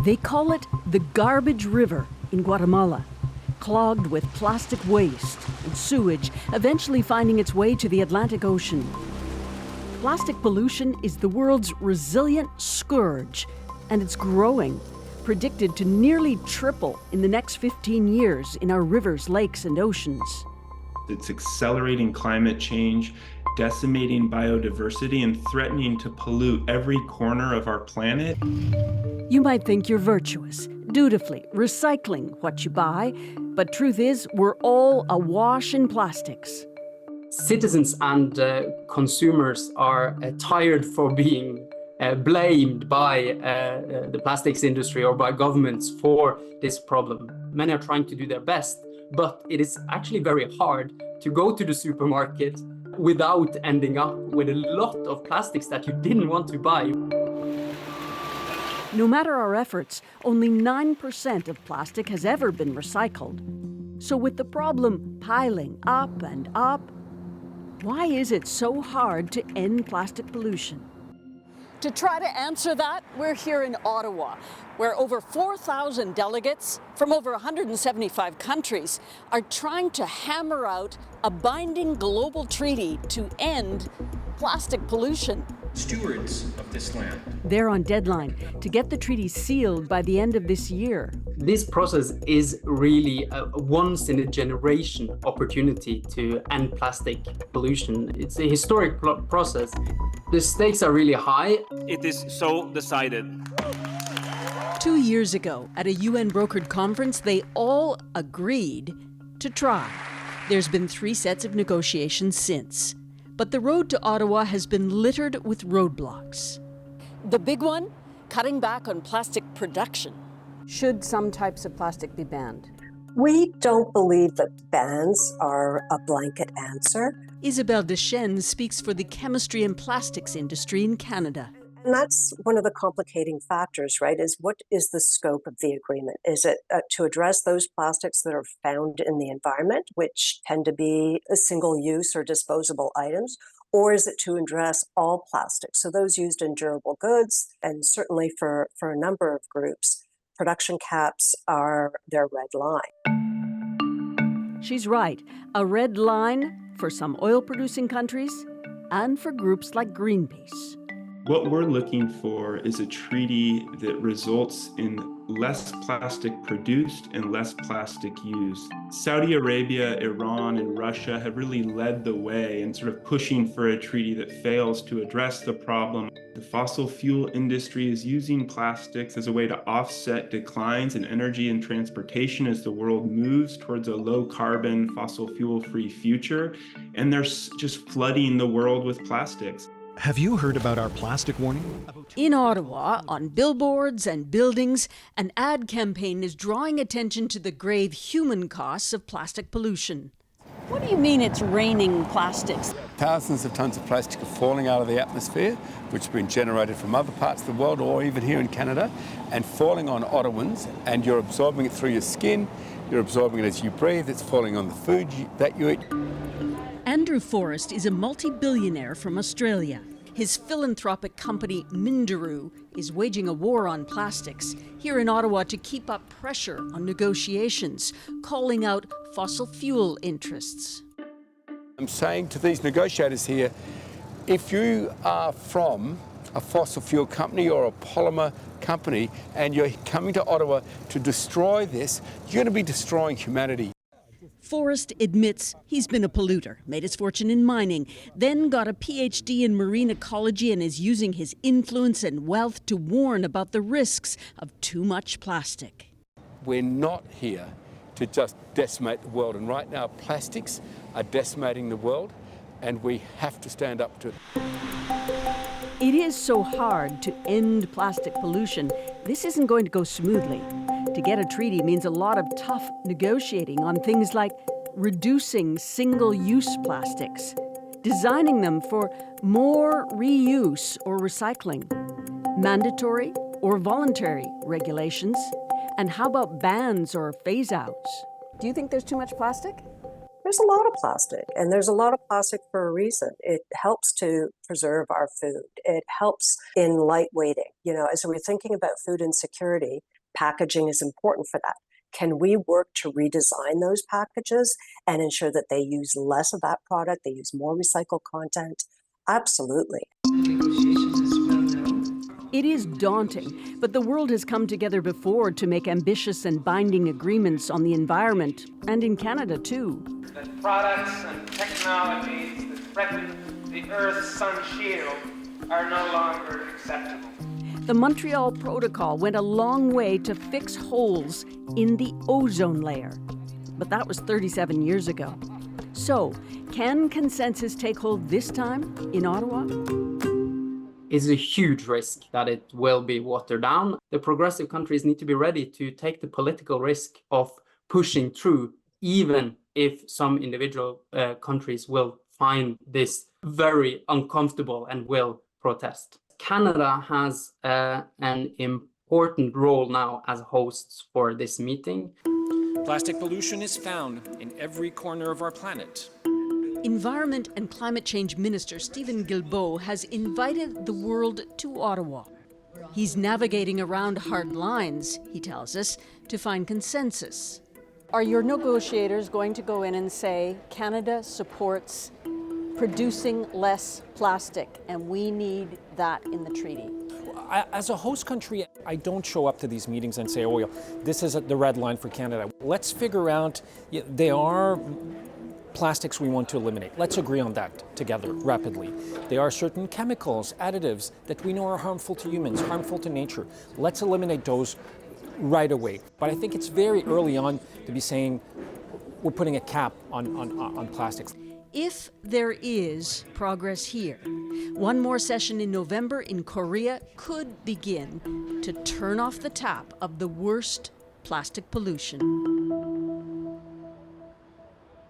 They call it the Garbage River in Guatemala, clogged with plastic waste and sewage, eventually finding its way to the Atlantic Ocean. Plastic pollution is the world's resilient scourge, and it's growing, predicted to nearly triple in the next 15 years in our rivers, lakes, and oceans. It's accelerating climate change, decimating biodiversity, and threatening to pollute every corner of our planet. You might think you're virtuous, dutifully recycling what you buy, but truth is, we're all awash in plastics. Citizens and consumers are tired for being blamed by the plastics industry or by governments for this problem. Many are trying to do their best, but it is actually very hard to go to the supermarket without ending up with a lot of plastics that you didn't want to buy. No matter our efforts, only 9% of plastic has ever been recycled. So with the problem piling up and up, why is it so hard to end plastic pollution? To try to answer that, we're here in Ottawa, where over 4,000 delegates from over 175 countries are trying to hammer out a binding global treaty to end plastic pollution. Stewards of this land. They're on deadline to get the treaty sealed by the end of this year. This process is really a once-in-a-generation opportunity to end plastic pollution. It's a historic process. The stakes are really high. It is so decided. 2 years ago, at a UN-brokered conference, they all agreed to try. There's been 3 sets of negotiations since. But the road to Ottawa has been littered with roadblocks. The big one, cutting back on plastic production. Should some types of plastic be banned? We don't believe that bans are a blanket answer. Isabelle Deschênes speaks for the chemistry and plastics industry in Canada. And that's one of the complicating factors, right, is what is the scope of the agreement? Is it to address those plastics that are found in the environment, which tend to be single-use or disposable items, or is it to address all plastics? So those used in durable goods, and certainly for a number of groups, production caps are their red line. She's right, a red line for some oil-producing countries and for groups like Greenpeace. What we're looking for is a treaty that results in less plastic produced and less plastic used. Saudi Arabia, Iran, and Russia have really led the way in sort of pushing for a treaty that fails to address the problem. The fossil fuel industry is using plastics as a way to offset declines in energy and transportation as the world moves towards a low-carbon, fossil fuel-free future, and they're just flooding the world with plastics. Have you heard about our plastic warning? In Ottawa, on billboards and buildings, an ad campaign is drawing attention to the grave human costs of plastic pollution. What do you mean it's raining plastics? Thousands of tons of plastic are falling out of the atmosphere, which have been generated from other parts of the world or even here in Canada, and falling on Ottawans, and you're absorbing it through your skin, you're absorbing it as you breathe, it's falling on the food that you eat. Andrew Forrest is a multi-billionaire from Australia. His philanthropic company, Minderoo, is waging a war on plastics here in Ottawa to keep up pressure on negotiations, calling out fossil fuel interests. I'm saying to these negotiators here, if you are from a fossil fuel company or a polymer company and you're coming to Ottawa to destroy this, you're going to be destroying humanity. Forrest admits he's been a polluter, made his fortune in mining, then got a PhD in marine ecology and is using his influence and wealth to warn about the risks of too much plastic. We're not here to just decimate the world, and right now plastics are decimating the world, and we have to stand up to it. It is so hard to end plastic pollution. This isn't going to go smoothly. To get a treaty means a lot of tough negotiating on things like reducing single-use plastics, designing them for more reuse or recycling, mandatory or voluntary regulations, and how about bans or phase-outs? Do you think there's too much plastic? There's a lot of plastic, and there's a lot of plastic for a reason. It helps to preserve our food. It helps in lightweighting. You know, as we're thinking about food insecurity, packaging is important for that. Can we work to redesign those packages and ensure that they use less of that product, they use more recycled content? Absolutely. It is daunting, but the world has come together before to make ambitious and binding agreements on the environment, and in Canada too. That products and technologies that threaten the Earth's sun shield are no longer acceptable. The Montreal Protocol went a long way to fix holes in the ozone layer, but that was 37 years ago. So, can consensus take hold this time in Ottawa? Is a huge risk that it will be watered down. The progressive countries need to be ready to take the political risk of pushing through, even if some individual countries will find this very uncomfortable and will protest. Canada has an important role now as hosts for this meeting. Plastic pollution is found in every corner of our planet. Environment and Climate Change Minister Stephen Guilbeault has invited the world to Ottawa. He's navigating around hard lines, he tells us, to find consensus. Are your negotiators going to go in and say Canada supports producing less plastic and we need that in the treaty? As a host country, I don't show up to these meetings and say, oh, yeah, this is the red line for Canada. Let's figure out, there are plastics we want to eliminate. Let's agree on that together rapidly. There are certain chemicals, additives that we know are harmful to humans, harmful to nature. Let's eliminate those right away. But I think it's very early on to be saying we're putting a cap on plastics. If there is progress here, one more session in November in Korea could begin to turn off the tap of the worst plastic pollution.